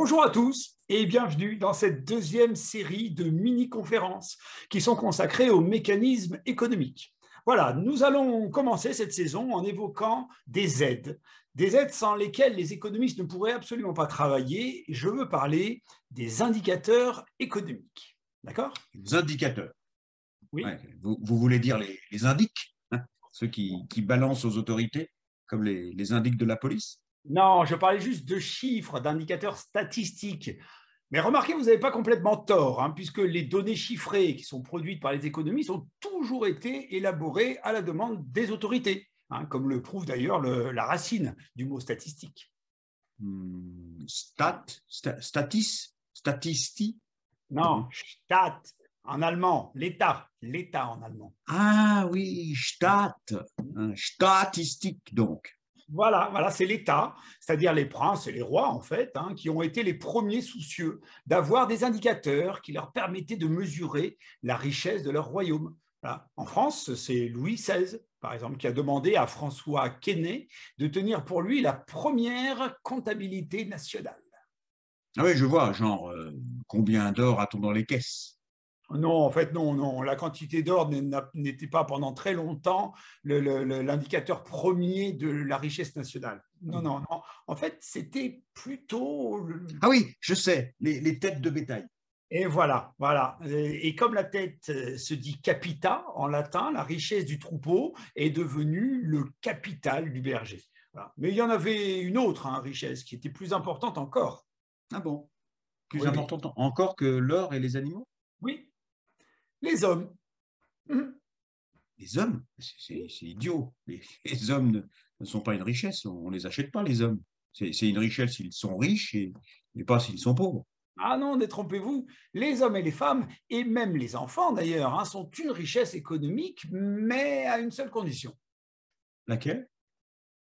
Bonjour à tous et bienvenue dans cette deuxième série de mini-conférences qui sont consacrées aux mécanismes économiques. Voilà, nous allons commencer cette saison en évoquant des aides sans lesquelles les économistes ne pourraient absolument pas travailler. Je veux parler des indicateurs économiques. D'accord? Les indicateurs. Oui. Ouais, vous voulez dire les indices, hein, ceux qui balancent aux autorités, comme les indices de la police? Non, je parlais juste de chiffres, d'indicateurs statistiques. Mais remarquez, vous n'avez pas complètement tort, hein, puisque les données chiffrées qui sont produites par les économistes ont toujours été élaborées à la demande des autorités, hein, comme le prouve d'ailleurs la racine du mot statistique. Statistique. Non, Staat en allemand, l'État en allemand. Ah oui, statistique donc. Voilà, c'est l'État, c'est-à-dire les princes et les rois, en fait, hein, qui ont été les premiers soucieux d'avoir des indicateurs qui leur permettaient de mesurer la richesse de leur royaume. Voilà. En France, c'est Louis XVI, par exemple, qui a demandé à François Quesnay de tenir pour lui la première comptabilité nationale. Ah oui, je vois, genre, combien d'or a-t-on dans les caisses? Non, en fait, non. La quantité d'or n'était pas pendant très longtemps l'indicateur premier de la richesse nationale. Non. En fait, c'était plutôt. Ah oui, je sais, les têtes de bétail. Et voilà. Et comme la tête se dit capita en latin, la richesse du troupeau est devenue le capital du berger. Voilà. Mais il y en avait une autre, hein, richesse, qui était plus importante encore. Ah bon? Plus Oui, important encore que l'or et les animaux? oui, les hommes. Mhm. Les hommes, c'est idiot. Les hommes ne sont pas une richesse, on ne les achète pas, les hommes. C'est une richesse s'ils sont riches et pas s'ils sont pauvres. Ah non, détrompez-vous, les hommes et les femmes, et même les enfants d'ailleurs, hein, sont une richesse économique, mais à une seule condition, Laquelle?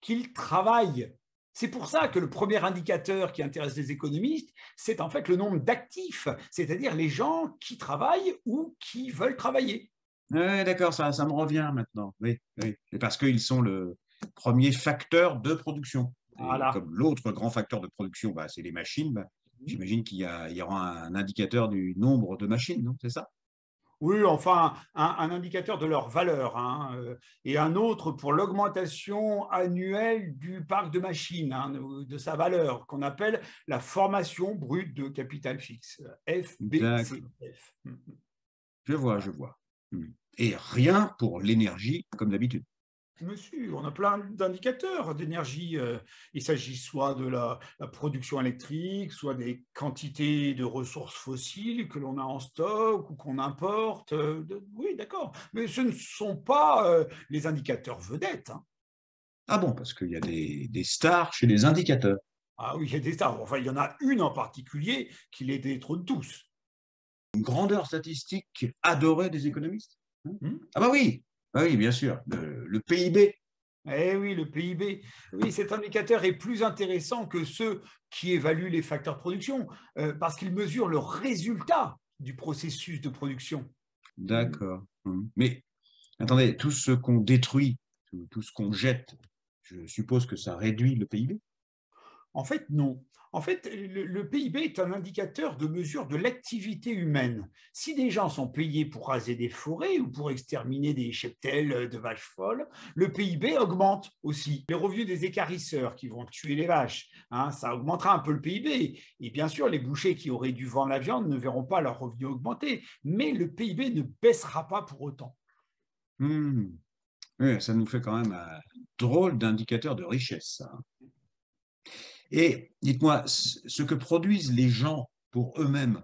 qu'ils travaillent. C'est pour ça que le premier indicateur qui intéresse les économistes, c'est en fait le nombre d'actifs, c'est-à-dire les gens qui travaillent ou qui veulent travailler. Oui, d'accord, ça me revient maintenant. Oui, oui. Et parce qu'ils sont le premier facteur de production. Et Voilà. comme l'autre grand facteur de production, bah, c'est les machines, bah, j'imagine il y aura un indicateur du nombre de machines, non? C'est ça? Oui, enfin, un indicateur de leur valeur, hein, et un autre pour l'augmentation annuelle du parc de machines, hein, de sa valeur, qu'on appelle la formation brute de capital fixe, D'accord. FBCF. Je vois. Et rien pour l'énergie, comme d'habitude. Monsieur, on a plein d'indicateurs d'énergie. Il s'agit soit de la production électrique, soit des quantités de ressources fossiles que l'on a en stock ou qu'on importe. Oui, d'accord. Mais ce ne sont pas les indicateurs vedettes, hein. Ah bon, parce qu'il y a des stars chez les indicateurs. Ah oui, il y a des stars. Enfin, il y en a une en particulier qui les détrône tous. Une grandeur statistique adorée des économistes. Hmm. Ah bah oui, bien sûr, le PIB. Eh oui, le PIB. Oui, cet indicateur est plus intéressant que ceux qui évaluent les facteurs de production parce qu'il mesure le résultat du processus de production. Hmm. D'accord. Mais attendez, tout ce qu'on détruit, tout ce qu'on jette, je suppose que ça réduit le PIB. En fait, non. En fait, le PIB est un indicateur de mesure de l'activité humaine. Si des gens sont payés pour raser des forêts ou pour exterminer des cheptels de vaches folles, le PIB augmente aussi. Les revenus des équarrisseurs qui vont tuer les vaches, hein, ça augmentera un peu le PIB. Et bien sûr, les bouchers qui auraient dû vendre la viande ne verront pas leurs revenus augmenter. Mais le PIB ne baissera pas pour autant. Hmm. Oui, ça nous fait quand même un drôle d'indicateur de richesse, ça. Et dites-moi, ce que produisent les gens pour eux-mêmes,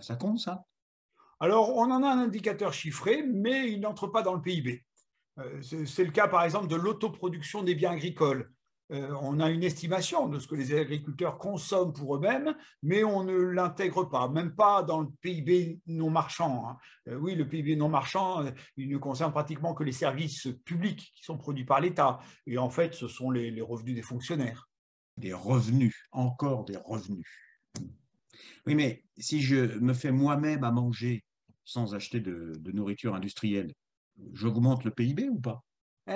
ça compte, ça? Alors, on en a un indicateur chiffré, mais il n'entre pas dans le PIB. C'est le cas, par exemple, de l'autoproduction des biens agricoles. On a une estimation de ce que les agriculteurs consomment pour eux-mêmes, mais on ne l'intègre pas, même pas dans le PIB non marchand, hein. Oui, le PIB non marchand, il ne concerne pratiquement que les services publics qui sont produits par l'État. Et en fait, ce sont les revenus des fonctionnaires. Des revenus, encore des revenus. Oui, mais si je me fais moi-même à manger sans acheter de nourriture industrielle, j'augmente le PIB ou pas?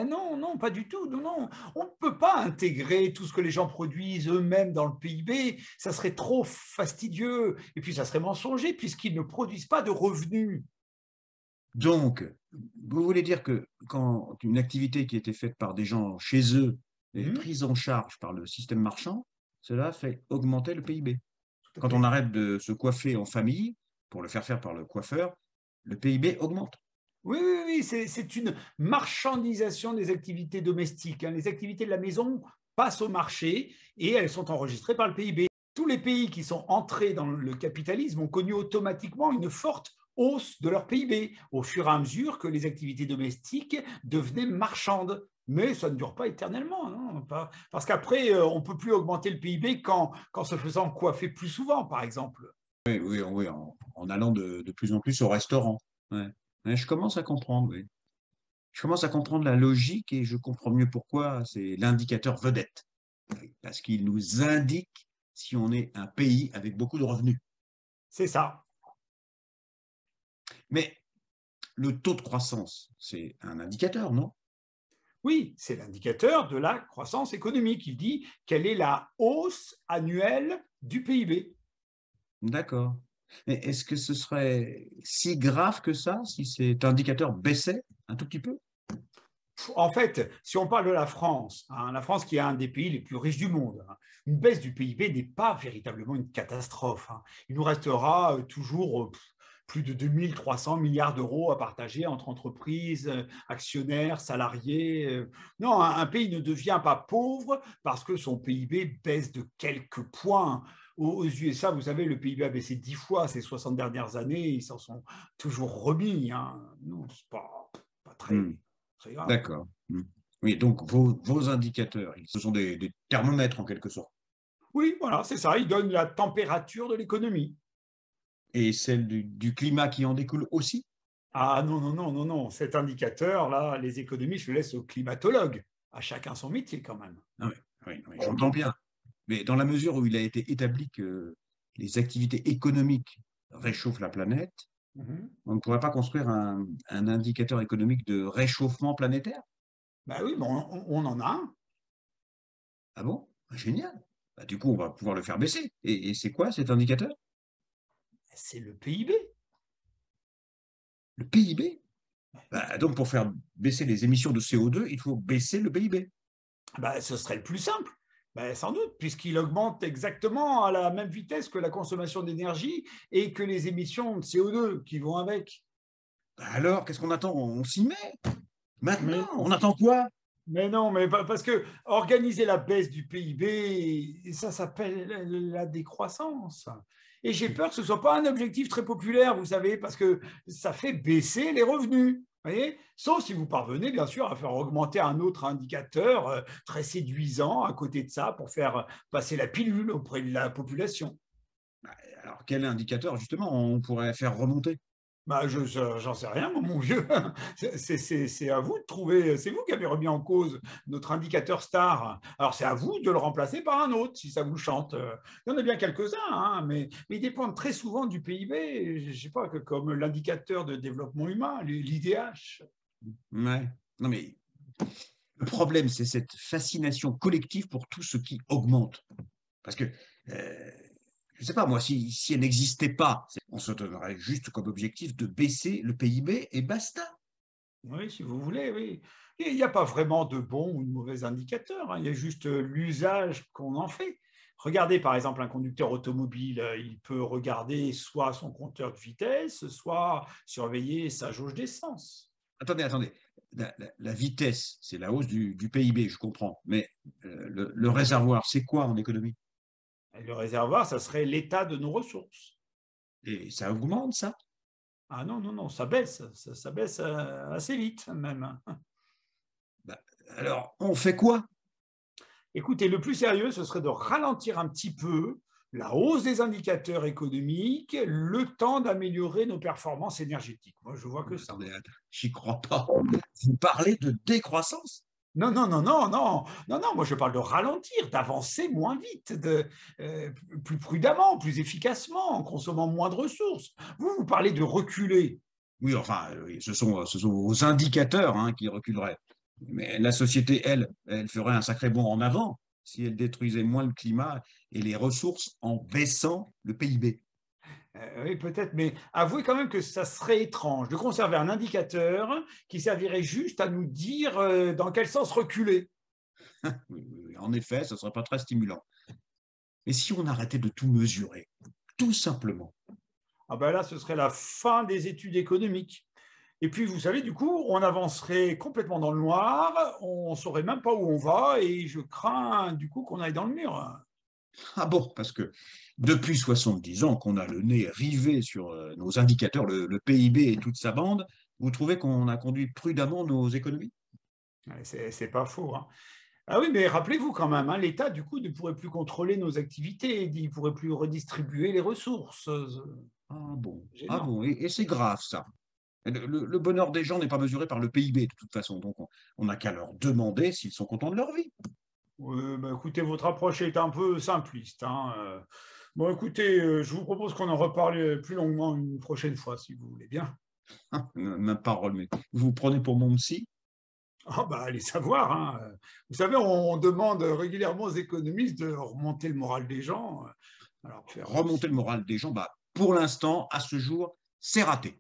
Non, non, pas du tout. Non, non. On ne peut pas intégrer tout ce que les gens produisent eux-mêmes dans le PIB. Ça serait trop fastidieux. Et puis, ça serait mensonger puisqu'ils ne produisent pas de revenus. Donc, vous voulez dire que quand une activité qui était faite par des gens chez eux est Mhm, prise en charge par le système marchand, cela fait augmenter le PIB. tout à Quand on fait. arrête de se coiffer en famille pour le faire faire par le coiffeur, le PIB augmente. Oui, oui, oui, c'est une marchandisation des activités domestiques, hein. Les activités de la maison passent au marché et elles sont enregistrées par le PIB. Tous les pays qui sont entrés dans le capitalisme ont connu automatiquement une forte hausse de leur PIB au fur et à mesure que les activités domestiques devenaient marchandes. Mais ça ne dure pas éternellement, non, parce qu'après, on ne peut plus augmenter le PIB qu'en se faisant coiffer plus souvent, par exemple. Oui, oui, oui, en allant de plus en plus au restaurant. Ouais. Ouais, je commence à comprendre, oui. Je commence à comprendre la logique et je comprends mieux pourquoi c'est l'indicateur vedette. Oui, parce qu'il nous indique si on est un pays avec beaucoup de revenus. C'est ça. Mais le taux de croissance, c'est un indicateur, non? Oui, c'est l'indicateur de la croissance économique. Il dit quelle est la hausse annuelle du PIB. D'accord. Mais est-ce que ce serait si grave que ça si cet indicateur baissait un tout petit peu? En fait, si on parle de la France qui est un des pays les plus riches du monde, hein, une baisse du PIB n'est pas véritablement une catastrophe, hein. Il nous restera toujours plus de 2300 milliards d'euros à partager entre entreprises, actionnaires, salariés. Non, un pays ne devient pas pauvre parce que son PIB baisse de quelques points. Aux USA, vous savez, le PIB a baissé 10 fois ces 60 dernières années. Ils s'en sont toujours remis, hein. Non, c'est pas Hmm, très grave. d'accord. Hmm. Oui, donc vos indicateurs, ce sont des thermomètres en quelque sorte. Oui, voilà, c'est ça. Il donne la température de l'économie. Et celle du climat qui en découle aussi? Ah non, non, non, non, non. Cet indicateur-là, les économies, je le laisse aux climatologues. À chacun son métier, quand même. Ah oui, oui, oui, j'entends bien. Mais dans la mesure où il a été établi que les activités économiques réchauffent la planète, Mhm. on ne pourrait pas construire un indicateur économique de réchauffement planétaire? Ben oui, bon, on en a un. Ah bon? Ah, génial. Bah, du coup, on va pouvoir le faire baisser. Et c'est quoi cet indicateur? C'est le PIB. Le PIB? Oui. Bah, donc, pour faire baisser les émissions de CO2, il faut baisser le PIB. Ben, ce serait le plus simple. Ben, sans doute, puisqu'il augmente exactement à la même vitesse que la consommation d'énergie et que les émissions de CO2 qui vont avec. Bah alors, qu'est-ce qu'on attend? On s'y met. Mais Maintenant, on non, attend quoi? mais non, mais parce que organiser la baisse du PIB, ça s'appelle la décroissance. Et j'ai peur que ce ne soit pas un objectif très populaire, vous savez, parce que ça fait baisser les revenus. Voyez, sauf si vous parvenez, bien sûr, à faire augmenter un autre indicateur très séduisant à côté de ça pour faire passer la pilule auprès de la population. Bah, alors, quel indicateur, justement, on pourrait faire remonter? Bah, j'en sais rien, mon vieux. C'est à vous de trouver. C'est vous qui avez remis en cause notre indicateur star. Alors, c'est à vous de le remplacer par un autre, si ça vous chante. Il y en a bien quelques-uns, hein, mais ils dépendent très souvent du PIB. Je ne sais pas, comme l'indicateur de développement humain, l'IDH. Ouais. Non, mais le problème, c'est cette fascination collective pour tout ce qui augmente. Parce que, je ne sais pas, moi, si elle n'existait pas, on se donnerait juste comme objectif de baisser le PIB et basta. Oui, si vous voulez, oui. Il n'y a pas vraiment de bon ou de mauvais indicateur, hein. Il y a juste l'usage qu'on en fait. Regardez par exemple un conducteur automobile, il peut regarder soit son compteur de vitesse, soit surveiller sa jauge d'essence. Attendez, attendez. La vitesse, c'est la hausse du PIB, je comprends. Mais le réservoir, c'est quoi en économie? Et le réservoir, ça serait l'état de nos ressources. Et ça augmente, ça? Ah non, non, non, ça baisse, ça baisse assez vite même. Bah, alors, on fait quoi? Écoutez, le plus sérieux, ce serait de ralentir un petit peu la hausse des indicateurs économiques, le temps d'améliorer nos performances énergétiques. Moi, je vois que ça. Attendez, j'y crois pas. Vous parlez de décroissance? Non, non, non, non, non, non, non, moi je parle de ralentir, d'avancer moins vite, euh, plus prudemment, plus efficacement, en consommant moins de ressources. Vous parlez de reculer. Oui, enfin, oui, ce sont vos indicateurs hein, qui reculeraient. Mais la société, elle ferait un sacré bond en avant si elle détruisait moins le climat et les ressources en baissant le PIB. Oui, peut-être, mais avouez quand même que ça serait étrange de conserver un indicateur qui servirait juste à nous dire dans quel sens reculer. Oui, oui, oui, en effet, ce ne serait pas très stimulant. Et si on arrêtait de tout mesurer, tout simplement? Ah ben là, ce serait la fin des études économiques. Et puis, vous savez, du coup, on avancerait complètement dans le noir, on ne saurait même pas où on va, et je crains du coup qu'on aille dans le mur. Ah bon, parce que depuis 70 ans qu'on a le nez rivé sur nos indicateurs, le PIB et toute sa bande, vous trouvez qu'on a conduit prudemment nos économies? Ouais, c'est pas faux, hein. Ah oui, mais rappelez-vous quand même, hein, l'État, du coup, ne pourrait plus contrôler nos activités, il ne pourrait plus redistribuer les ressources. Ah bon, ah Gênant. bon, et c'est grave ça. Le bonheur des gens n'est pas mesuré par le PIB de toute façon, donc on n'a qu'à leur demander s'ils sont contents de leur vie. Bah, écoutez, votre approche est un peu simpliste, hein. Bon, écoutez, je vous propose qu'on en reparle plus longuement une prochaine fois, si vous voulez bien. Ma parole, mais vous vous prenez pour mon psy? Ah bah, allez savoir, hein. Vous savez, on demande régulièrement aux économistes de remonter le moral des gens. Alors faire Remonter le moral des gens, bah, pour l'instant, à ce jour, c'est raté.